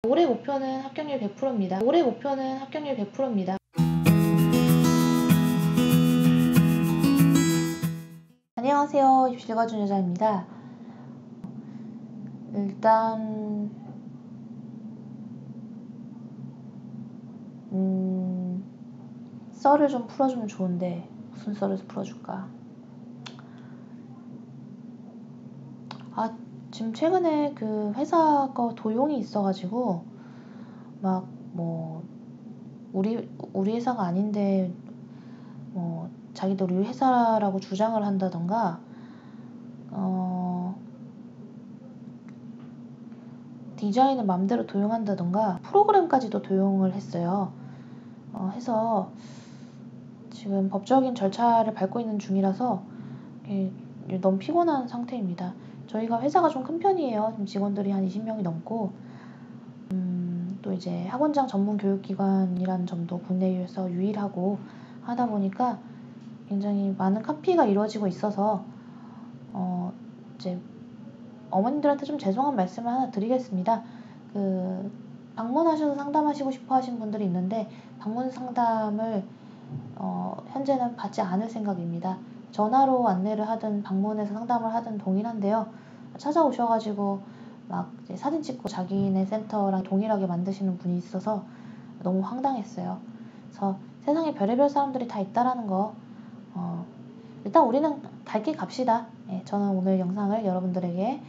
올해 목표는 합격률 100%입니다. 올해 목표는 합격률 100%입니다. 안녕하세요. 입시 읽어준 여자입니다. 일단 썰을 좀 풀어주면 좋은데 무슨 썰을 풀어줄까? 지금 최근에 그 회사 거 도용이 있어가지고 막 뭐 우리 회사가 아닌데 뭐 자기들 우리 회사라고 주장을 한다던가 디자인을 맘대로 도용한다던가 프로그램까지도 도용을 했어요. 해서 지금 법적인 절차를 밟고 있는 중이라서 너무 피곤한 상태입니다. 저희가 회사가 좀 큰 편이에요. 지금 직원들이 한 20명이 넘고 또 이제 학원장 전문 교육기관이라는 점도 국내에서 유일하고 하다 보니까 굉장히 많은 카피가 이루어지고 있어서 이제 어머님들한테 좀 죄송한 말씀을 하나 드리겠습니다. 방문하셔서 상담하시고 싶어 하신 분들이 있는데 방문 상담을 현재는 받지 않을 생각입니다. 전화로 안내를 하든 방문해서 상담을 하든 동일한데요. 찾아오셔가지고 막 이제 사진 찍고 자기네 센터랑 동일하게 만드시는 분이 있어서 너무 황당했어요. 그래서 세상에 별의별 사람들이 다 있다라는 거 일단 우리는 갈 길 갑시다. 저는 오늘 영상을 여러분들에게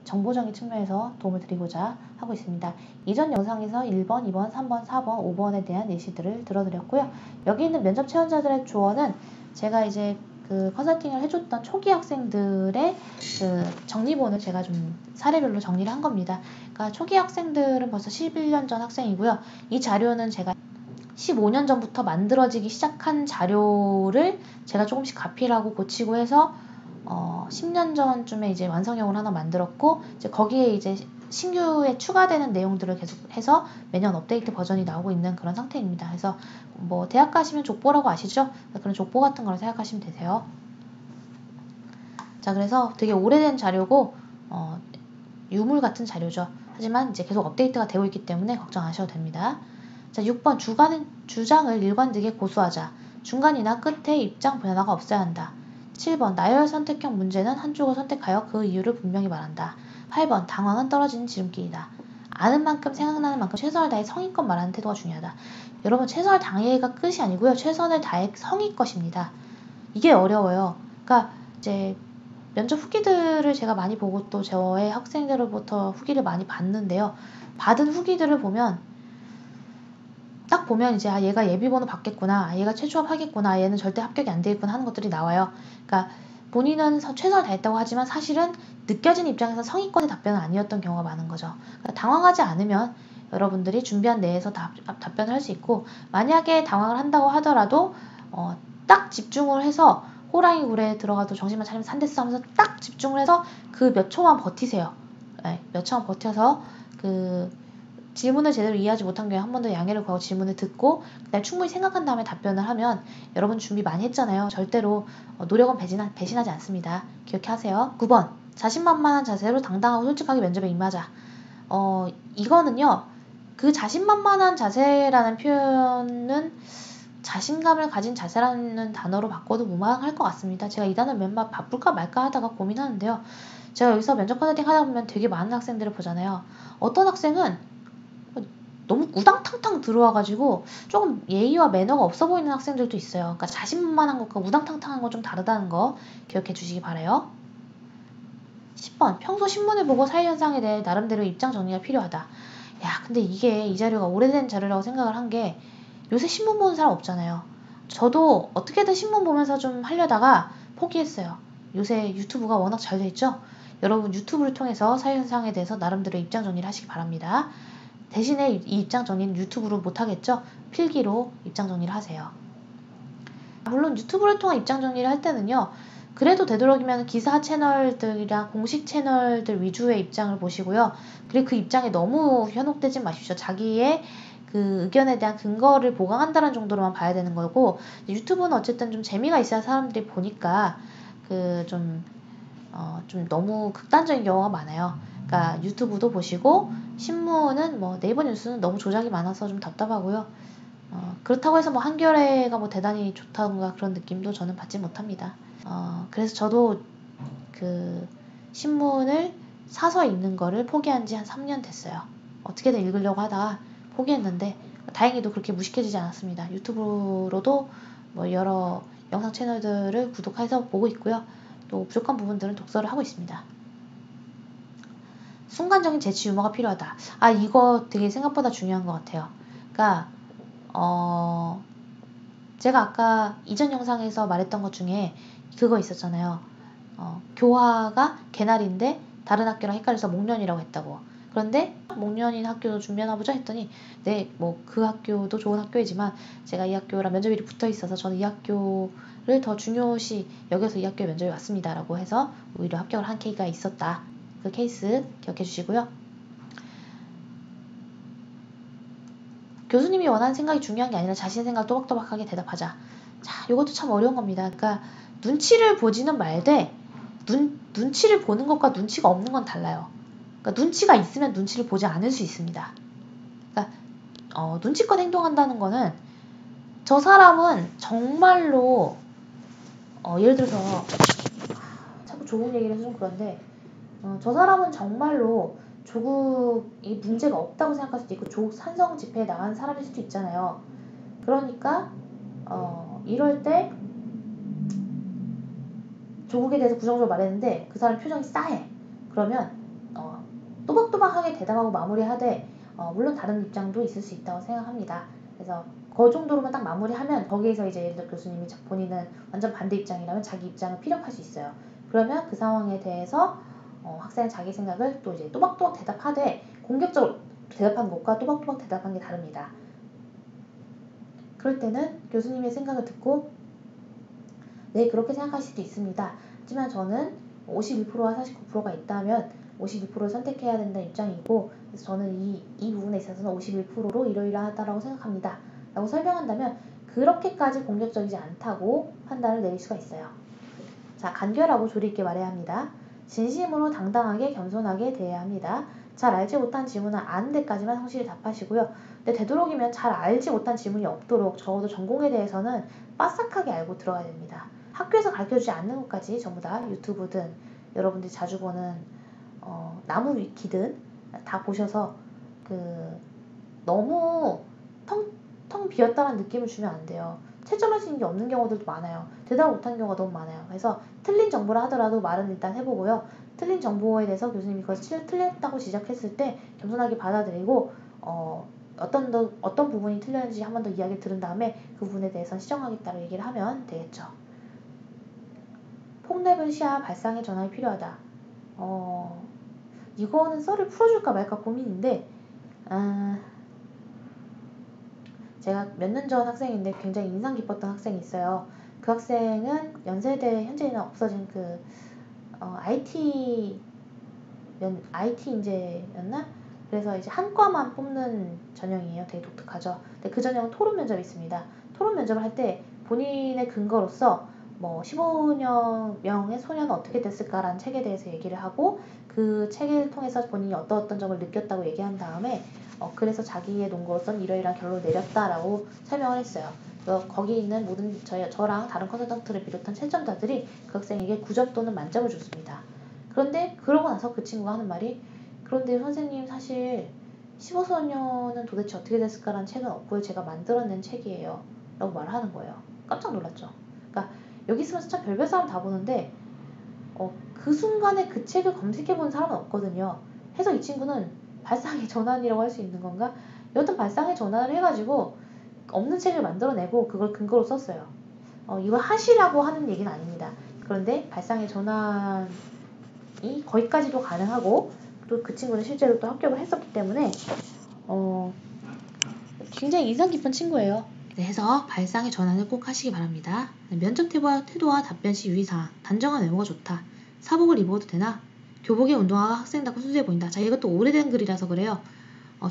정보적인 측면에서 도움을 드리고자 하고 있습니다. 이전 영상에서 1번, 2번, 3번, 4번, 5번에 대한 예시들을 들어드렸고요. 여기 있는 면접 지원자들의 조언은 제가 이제 그 컨설팅을 해줬던 초기 학생들의 그 정리본을 제가 좀 사례별로 정리를 한 겁니다. 그러니까 초기 학생들은 벌써 11년 전 학생이고요. 이 자료는 제가 15년 전부터 만들어지기 시작한 자료를 제가 조금씩 가필하고 고치고 해서 10년 전쯤에 이제 완성형을 하나 만들었고 이제 거기에 이제 신규에 추가되는 내용들을 계속 해서 매년 업데이트 버전이 나오고 있는 그런 상태입니다. 그래서 뭐 대학 가시면 족보라고 아시죠? 그런 족보 같은 거를 생각하시면 되세요. 자, 그래서 되게 오래된 자료고 유물 같은 자료죠. 하지만 이제 계속 업데이트가 되고 있기 때문에 걱정 안 하셔도 됩니다. 자, 6번 주장을 일관되게 고수하자. 중간이나 끝에 입장 변화가 없어야 한다. 7번 나열 선택형 문제는 한쪽을 선택하여 그 이유를 분명히 말한다. 8번 당황은 떨어지는 지름길이다. 아는 만큼 생각나는 만큼 최선을 다해 성의껏 말하는 태도가 중요하다. 여러분 최선을 다해가 끝이 아니고요. 최선을 다해 성의껏입니다. 이게 어려워요. 그러니까 이제 면접 후기들을 제가 많이 보고 또 저의 학생들로부터 후기를 많이 봤는데요. 받은 후기들을 보면 딱 보면 이제 얘가 예비번호 받겠구나, 얘가 최초합 하겠구나, 얘는 절대 합격이 안 되겠구나 하는 것들이 나와요. 그러니까 본인은 최선을 다했다고 하지만 사실은 느껴진 입장에서 성의껏의 답변은 아니었던 경우가 많은 거죠. 그러니까 당황하지 않으면 여러분들이 준비한 내에서 답변을 할 수 있고, 만약에 당황을 한다고 하더라도 딱 집중을 해서 호랑이 굴에 들어가도 정신만 차리면 산댔어 하면서 딱 집중을 해서 그 몇 초만 버티세요. 몇 초만 버텨서 질문을 제대로 이해하지 못한 경우에 한 번 더 양해를 구하고 질문을 듣고 그다음에 충분히 생각한 다음에 답변을 하면 여러분 준비 많이 했잖아요. 절대로 노력은 배신하지 않습니다. 기억해 하세요. 9번 자신만만한 자세로 당당하고 솔직하게 면접에 임하자. 이거는요. 그 자신만만한 자세라는 표현은 자신감을 가진 자세라는 단어로 바꿔도 무방할 것 같습니다. 제가 이 단어 맨날 바꿀까 말까 하다가 고민하는데요. 제가 여기서 면접 컨설팅 하다 보면 되게 많은 학생들을 보잖아요. 어떤 학생은 너무 우당탕탕 들어와가지고 조금 예의와 매너가 없어 보이는 학생들도 있어요. 그러니까 자신만만한 것과 우당탕탕한 건 좀 다르다는 거 기억해 주시기 바라요. 10번 평소 신문을 보고 사회 현상에 대해 나름대로 입장 정리가 필요하다. 야, 근데 이게 이 자료가 오래된 자료라고 생각을 한 게 요새 신문 보는 사람 없잖아요. 저도 어떻게든 신문 보면서 좀 하려다가 포기했어요. 요새 유튜브가 워낙 잘 돼 있죠? 여러분 유튜브를 통해서 사회 현상에 대해서 나름대로 입장 정리를 하시기 바랍니다. 대신에 이 입장 정리는 유튜브로 못하겠죠? 필기로 입장 정리를 하세요. 물론 유튜브를 통한 입장 정리를 할 때는요. 그래도 되도록이면 기사 채널들이랑 공식 채널들 위주의 입장을 보시고요. 그리고 그 입장에 너무 현혹되지 마십시오. 자기의 그 의견에 대한 근거를 보강한다는 정도로만 봐야 되는 거고, 유튜브는 어쨌든 좀 재미가 있어야 사람들이 보니까 좀 너무 극단적인 경우가 많아요. 그러니까 유튜브도 보시고 신문은 뭐 네이버 뉴스는 너무 조작이 많아서 좀 답답하고요. 그렇다고 해서 뭐 한겨레가 뭐 대단히 좋다던가 그런 느낌도 저는 받지 못합니다. 그래서 저도 그 신문을 사서 읽는 거를 포기한 지 한 3년 됐어요. 어떻게든 읽으려고 하다가 포기했는데 다행히도 그렇게 무식해지지 않았습니다. 유튜브로도 뭐 여러 영상 채널들을 구독해서 보고 있고요. 또 부족한 부분들은 독서를 하고 있습니다. 순간적인 재치 유머가 필요하다. 이거 되게 생각보다 중요한 것 같아요. 그러니까 제가 아까 이전 영상에서 말했던 것 중에 그거 있었잖아요. 교화가 개나리인데 다른 학교랑 헷갈려서 목련이라고 했다고. 그런데 목련인 학교도 준비하나 보자 했더니 네, 뭐 그 학교도 좋은 학교이지만 제가 이 학교랑 면접일이 붙어 있어서 저는 이 학교를 더 중요시 여겨서 이 학교에 면접이 왔습니다 라고 해서 오히려 합격을 한 케이스가 있었다. 그 케이스 기억해 주시고요. 교수님이 원하는 생각이 중요한 게 아니라 자신의 생각을 또박또박하게 대답하자. 자, 이것도 참 어려운 겁니다. 그러니까 눈치를 보지는 말되 눈치를 보는 것과 눈치가 없는 건 달라요. 그러니까 눈치가 있으면 눈치를 보지 않을 수 있습니다. 그러니까 눈치껏 행동한다는 거는 저 사람은 정말로 예를 들어서 자꾸 조국 얘기를 해서 좀 그런데 저 사람은 정말로 조국이 문제가 없다고 생각할 수도 있고 조국 찬성 집회에 나간 사람일 수도 있잖아요. 그러니까 이럴 때 조국에 대해서 부정적으로 말했는데 그 사람 표정이 싸해. 그러면 또박또박하게 대답하고 마무리하되 물론 다른 입장도 있을 수 있다고 생각합니다. 그래서 그 정도로만 딱 마무리하면 거기에서 이제 예를 들어 교수님이 본인은 완전 반대 입장이라면 자기 입장을 피력할 수 있어요. 그러면 그 상황에 대해서 학생은 자기 생각을 또 이제 또박또박 대답하되 공격적으로 대답한 것과 또박또박 대답한 게 다릅니다. 그럴 때는 교수님의 생각을 듣고 네, 그렇게 생각하실 수도 있습니다. 하지만 저는 51%와 49%가 있다면 51%를 선택해야 된다는 입장이고 그래서 저는 이 부분에 있어서는 51%로 이러이러하다라고 생각합니다. 라고 설명한다면 그렇게까지 공격적이지 않다고 판단을 내릴 수가 있어요. 자, 간결하고 조리 있게 말해야 합니다. 진심으로 당당하게 겸손하게 대해야 합니다. 잘 알지 못한 질문은 아는 데까지만 성실히 답하시고요. 근데 되도록이면 잘 알지 못한 질문이 없도록 적어도 전공에 대해서는 빠삭하게 알고 들어가야 됩니다. 학교에서 가르쳐주지 않는 것까지 전부 다 유튜브든 여러분들이 자주 보는 나무 위키든 다 보셔서 너무 텅 비었다는 느낌을 주면 안 돼요. 채점할 수 있는 게 없는 경우들도 많아요. 대답을 못하는 경우가 너무 많아요. 그래서 틀린 정보를 하더라도 말은 일단 해보고요. 틀린 정보에 대해서 교수님이 그것을 틀렸다고 지적했을 때 겸손하게 받아들이고 어떤 부분이 틀렸는지 한 번 더 이야기 들은 다음에 그 부분에 대해서 시정하겠다고 얘기를 하면 되겠죠. 폭랩은 시야 발상의 전환이 필요하다. 이거는 썰을 풀어줄까 말까 고민인데 제가 몇 년 전 학생인데 굉장히 인상 깊었던 학생이 있어요. 그 학생은 연세대 현재는 없어진 IT 인재였나? 그래서 이제 한 과만 뽑는 전형이에요. 되게 독특하죠. 근데 그 전형은 토론 면접이 있습니다. 토론 면접을 할 때 본인의 근거로서 뭐 15명의 소년은 어떻게 됐을까라는 책에 대해서 얘기를 하고 그 책을 통해서 본인이 어떤 점을 느꼈다고 얘기한 다음에 그래서 자기의 논거로서는 이러이러한 결론을 내렸다라고 설명을 했어요. 거기 있는 모든 저랑 다른 컨설턴트를 비롯한 채점자들이 그 학생에게 9점 또는 만점을 줬습니다. 그런데 그러고 나서 그 친구가 하는 말이 그런데 선생님 사실 15소년은 도대체 어떻게 됐을까라는 책은 없고요. 제가 만들어낸 책이에요. 라고 말하는 거예요. 깜짝 놀랐죠. 그러니까 여기 있으면서 참 별별 사람 다 보는데 그 순간에 그 책을 검색해본 사람은 없거든요. 해서 이 친구는 발상의 전환이라고 할 수 있는 건가? 여튼 발상의 전환을 해가지고 없는 책을 만들어내고 그걸 근거로 썼어요. 이거 하시라고 하는 얘기는 아닙니다. 그런데 발상의 전환이 거기까지도 가능하고 또 그 친구는 실제로 또 합격을 했었기 때문에 굉장히 인상 깊은 친구예요. 그래서 발상의 전환을 꼭 하시기 바랍니다. 면접 태도와 답변 시 유의사항. 단정한 외모가 좋다. 사복을 입어도 되나? 교복에 운동화가 학생답고 순수해 보인다. 자, 이것도 오래된 글이라서 그래요.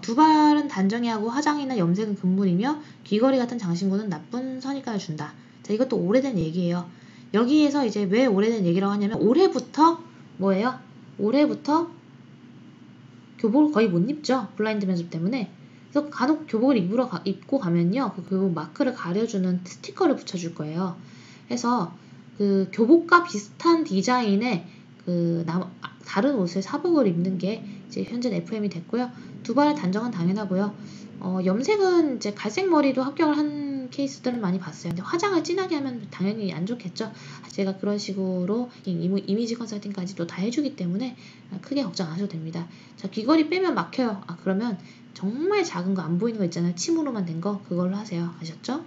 두 발은 단정히 하고 화장이나 염색은 금물이며 귀걸이 같은 장신구는 나쁜 선입관을 준다. 자, 이것도 오래된 얘기예요. 여기에서 이제 왜 오래된 얘기라고 하냐면 올해부터 뭐예요? 올해부터 교복을 거의 못 입죠. 블라인드 면접 때문에. 그래서 간혹 교복을 입고 가면요. 그 교복 마크를 가려주는 스티커를 붙여줄 거예요. 그래서 그 교복과 비슷한 디자인의 다른 옷을 사복을 입는 게 이제 현재 FM이 됐고요. 두발 단정은 당연하고요. 염색은 이제 갈색 머리도 합격을 한 케이스들은 많이 봤어요. 근데 화장을 진하게 하면 당연히 안 좋겠죠. 제가 그런 식으로 이미지 컨설팅까지도 다 해주기 때문에 크게 걱정 안 하셔도 됩니다. 자, 귀걸이 빼면 막혀요. 그러면 정말 작은 거 안 보이는 거 있잖아요. 침으로만 된 거 그걸로 하세요. 아셨죠?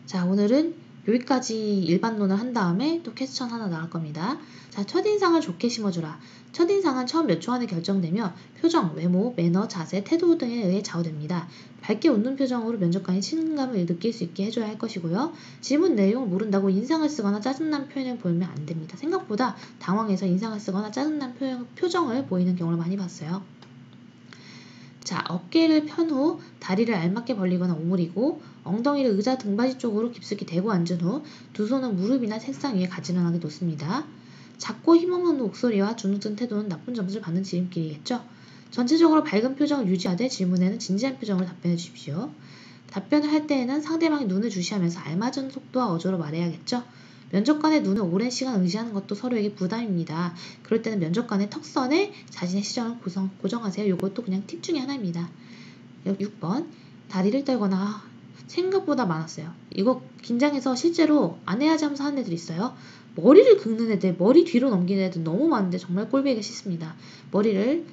자, 오늘은 여기까지 일반론을 한 다음에 또 퀘스천 하나 나갈 겁니다. 자, 첫인상을 좋게 심어주라. 첫인상은 처음 몇 초 안에 결정되며 표정, 외모, 매너, 자세, 태도 등에 의해 좌우됩니다. 밝게 웃는 표정으로 면접관이 친근감을 느낄 수 있게 해줘야 할 것이고요. 질문 내용을 모른다고 인상을 쓰거나 짜증난 표현을 보이면 안 됩니다. 생각보다 당황해서 인상을 쓰거나 짜증난 표정을 보이는 경우를 많이 봤어요. 자, 어깨를 편 후 다리를 알맞게 벌리거나 오므리고 엉덩이를 의자 등받이 쪽으로 깊숙이 대고 앉은 후 두 손은 무릎이나 책상 위에 가지런하게 놓습니다. 작고 힘없는 목소리와 주눅든 태도는 나쁜 점수를 받는 지름길이겠죠. 전체적으로 밝은 표정을 유지하되 질문에는 진지한 표정으로 답변해 주십시오. 답변을 할 때에는 상대방의 눈을 주시하면서 알맞은 속도와 어조로 말해야겠죠. 면접관의 눈을 오랜 시간 의지하는 것도 서로에게 부담입니다. 그럴 때는 면접관의 턱선에 자신의 시선을 고정하세요. 이것도 그냥 팁 중에 하나입니다. 6번 다리를 떨거나 생각보다 많았어요. 이거 긴장해서 실제로 안 해야지 하면서 하는 애들 있어요. 머리를 긁는 애들, 머리 뒤로 넘기는 애들 너무 많은데 정말 꼴보기가 싫습니다. 머리를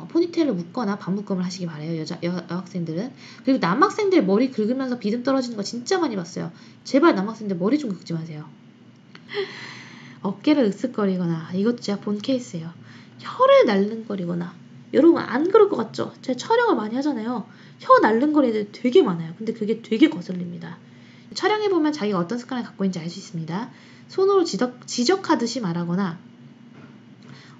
포니테일로 묶거나 반묶음을 하시기 바래요. 여학생들은. 그리고 남학생들 머리 긁으면서 비듬 떨어지는 거 진짜 많이 봤어요. 제발 남학생들 머리 좀 긁지 마세요. 어깨를 으쓱거리거나, 이것도 제가 본 케이스예요. 혀를 날름거리거나. 여러분 안 그럴 것 같죠? 제가 촬영을 많이 하잖아요. 혀 날름거리는 애들 되게 많아요. 근데 그게 되게 거슬립니다. 촬영해보면 자기가 어떤 습관을 갖고 있는지 알 수 있습니다. 손으로 지적하듯이 말하거나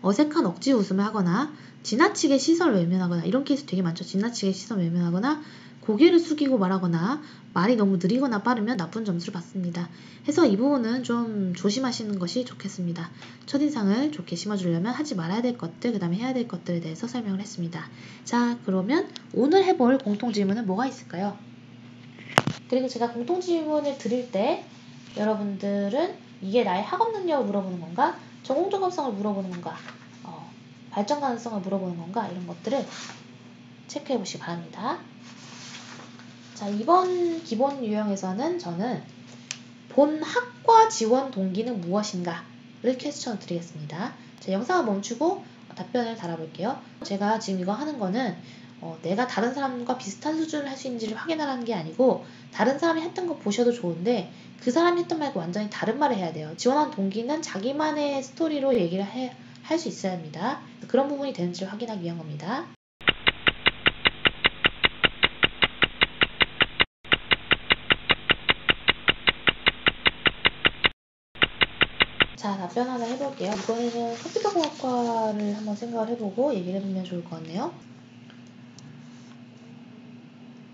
어색한 억지 웃음을 하거나 지나치게 시선을 외면하거나, 이런 케이스 되게 많죠. 지나치게 시선 외면하거나 고개를 숙이고 말하거나 말이 너무 느리거나 빠르면 나쁜 점수를 받습니다. 해서 이 부분은 좀 조심하시는 것이 좋겠습니다. 첫인상을 좋게 심어주려면 하지 말아야 될 것들, 그 다음에 해야 될 것들에 대해서 설명을 했습니다. 자, 그러면 오늘 해볼 공통질문은 뭐가 있을까요? 그리고 제가 공통질문을 드릴 때 여러분들은 이게 나의 학업 능력을 물어보는 건가? 전공 적합성을 물어보는 건가? 발전 가능성을 물어보는 건가? 이런 것들을 체크해 보시기 바랍니다. 자, 이번 기본 유형에서는 저는 본 학과 지원 동기는 무엇인가를 퀘스천을 드리겠습니다. 자, 영상을 멈추고 답변을 달아볼게요. 제가 지금 이거 하는 거는 내가 다른 사람과 비슷한 수준을 할 수 있는지를 확인하라는 게 아니고, 다른 사람이 했던 거 보셔도 좋은데 그 사람이 했던 말과 완전히 다른 말을 해야 돼요. 지원한 동기는 자기만의 스토리로 얘기를 할 수 있어야 합니다. 그런 부분이 되는지를 확인하기 위한 겁니다. 자, 답변 하나 해볼게요. 이번에는 컴퓨터공학과를 한번 생각을 해보고 얘기를 해보면 좋을 것 같네요.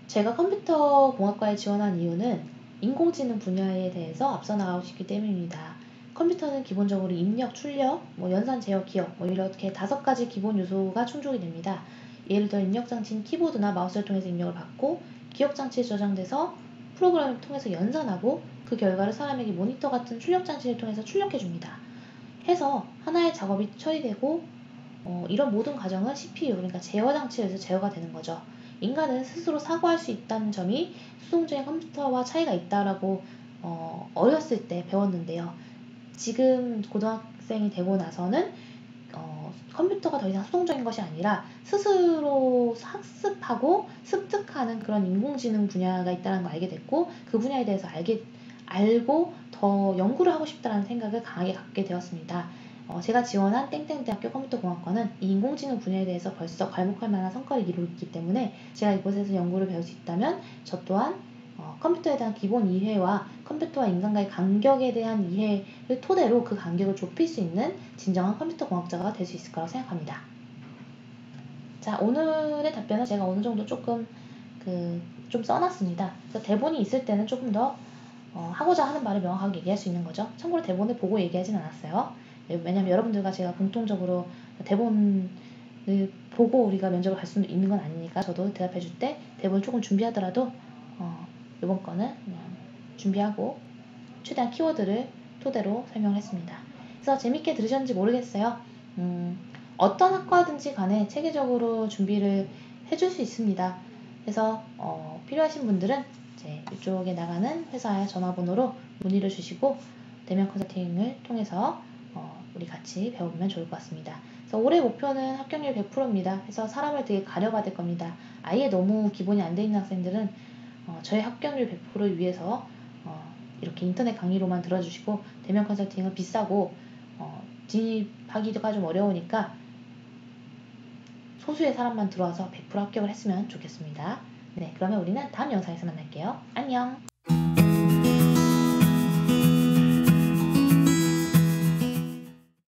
제가 컴퓨터공학과에 지원한 이유는 인공지능 분야에 대해서 앞서 나가고 싶기 때문입니다. 컴퓨터는 기본적으로 입력, 출력, 연산, 제어, 기억 이렇게 5가지 기본 요소가 충족이 됩니다. 예를 들어 입력장치인 키보드나 마우스를 통해서 입력을 받고, 기억장치에 저장돼서 프로그램을 통해서 연산하고, 그 결과를 사람에게 모니터 같은 출력장치를 통해서 출력해줍니다. 해서 하나의 작업이 처리되고, 이런 모든 과정은 CPU, 그러니까 제어장치에서 제어가 되는 거죠. 인간은 스스로 사고할 수 있다는 점이 수동적인 컴퓨터와 차이가 있다라고 어렸을 때 배웠는데요. 지금 고등학생이 되고 나서는 컴퓨터가 더 이상 수동적인 것이 아니라 스스로 학습하고 습득하는 그런 인공지능 분야가 있다는 걸 알게 됐고, 그 분야에 대해서 알고 더 연구를 하고 싶다는 생각을 강하게 갖게 되었습니다. 제가 지원한 땡땡대학교 컴퓨터공학과는 이 인공지능 분야에 대해서 벌써 괄목할 만한 성과를 이루고 있기 때문에 제가 이곳에서 연구를 배울 수 있다면 저 또한 컴퓨터에 대한 기본 이해와 컴퓨터와 인간과의 간격에 대한 이해를 토대로 그 간격을 좁힐 수 있는 진정한 컴퓨터 공학자가 될 수 있을 거라고 생각합니다. 자, 오늘의 답변은 제가 어느 정도 조금 좀 써놨습니다. 그래서 대본이 있을 때는 조금 더 하고자 하는 말을 명확하게 얘기할 수 있는 거죠. 참고로 대본을 보고 얘기하진 않았어요. 왜냐면 여러분들과 제가 공통적으로 대본을 보고 우리가 면접을 갈 수는 있는 건 아니니까 저도 대답해 줄 때 대본을 조금 준비하더라도 이번 거는 그냥 준비하고 최대한 키워드를 토대로 설명을 했습니다. 그래서 재밌게 들으셨는지 모르겠어요. 어떤 학과든지 간에 체계적으로 준비를 해줄 수 있습니다. 그래서 필요하신 분들은 이제 이쪽에 나가는 회사의 전화번호로 문의를 주시고 대면 컨설팅을 통해서 우리 같이 배워보면 좋을 것 같습니다. 그래서 올해 목표는 합격률 100%입니다. 그래서 사람을 되게 가려받을 겁니다. 아예 너무 기본이 안 돼 있는 학생들은 저의 합격률 100%를 위해서 이렇게 인터넷 강의로만 들어주시고 대면 컨설팅은 비싸고 진입하기가 좀 어려우니까 소수의 사람만 들어와서 100% 합격을 했으면 좋겠습니다. 네, 그러면 우리는 다음 영상에서 만날게요. 안녕!